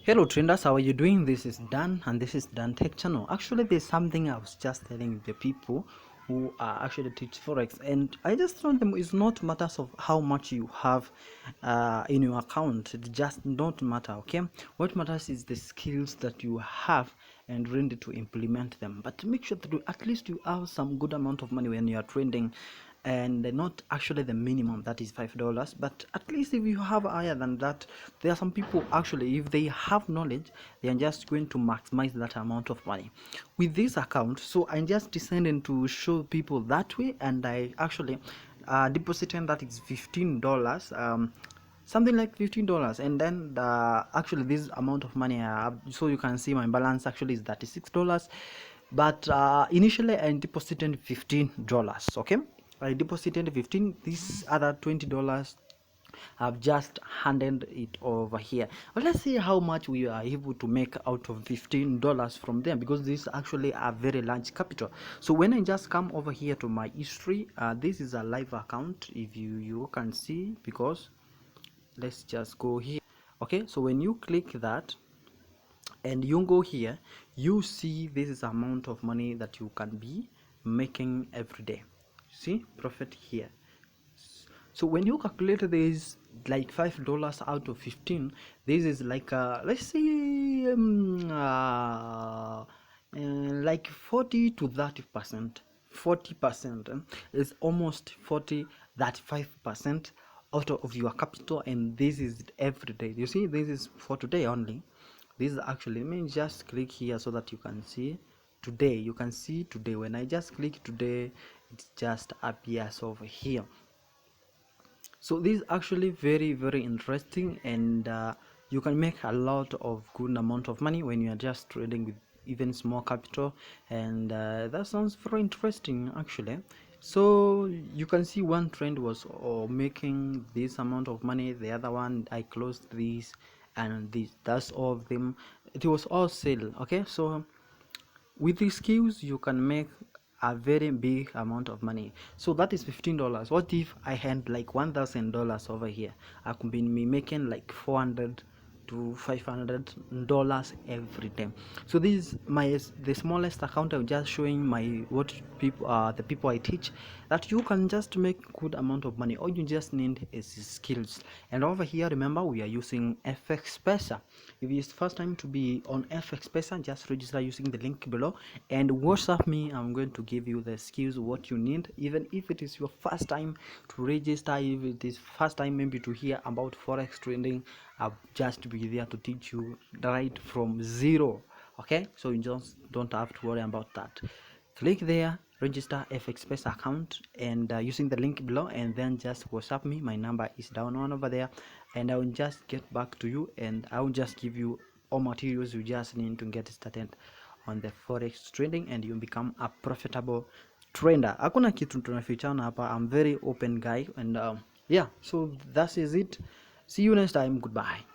Hello traders, how are you doing? This is Dan and this is Dan Tech Channel. Actually, there's something I was just telling the people who are actually teach forex, and I just told them it's not matters of how much you have in your account. It just don't matter. Okay, what matters is the skills that you have and ready to implement them. But make sure that at least you have some good amount of money when you are trading, and not actually the minimum that is $5, but at least if you have higher than that. There are some people actually, if they have knowledge, they are just going to maximize that amount of money with this account. So I just decided to show people that way, and I actually deposited that is $15, something like $15, and then actually this amount of money I have, so you can see my balance actually is $36, but initially I deposited $15. Okay, I deposited 15. This other $20 I've just handed it over here. But let's see how much we are able to make out of $15 from them, because this is actually a very large capital. So when I just come over here to my history, this is a live account, if you can see, because let's just go here. Okay, so when you click that and you go here, you see this is amount of money that you can be making every day. See profit here. So when you calculate this, like $5 out of 15, this is like let's say like 40 to 30%. 40% is almost 35% out of your capital, and this is every day. You see, this is for today only. This is actually, let me just click here so that you can see today. You can see today. When I just click today, it just appears over here. So this is actually very interesting, and you can make a lot of good amount of money when you are just trading with even small capital, and that sounds very interesting actually. So you can see one trend was making this amount of money, the other one I closed this, and this, that's all of them, it was all sale. Okay, so with these skills you can make a very big amount of money. So that is $15. What if I had like $1,000 over here? I could be making like 400 to $500 every time. So this is the smallest account. I'm just showing my what people the people I teach, that you can just make good amount of money. All you just need is skills. And over here, remember, we are using FXPesa. If it's first time to be on FXPesa, just register using the link below and WhatsApp me. I'm going to give you the skills what you need, even if it is your first time to register, if it is first time maybe to hear about forex trading. I'll just be there to teach you right from zero. Okay, so you just don't have to worry about that. Click there, register FXPesa account, and using the link below, and then just WhatsApp me. My number is down on over there, and I will just get back to you, and I will just give you all materials you just need to get started on the forex trading, and you become a profitable trader. Hakuna kitu tunafichana hapa. I'm very open guy, and yeah, so that is it. See you next time. Goodbye.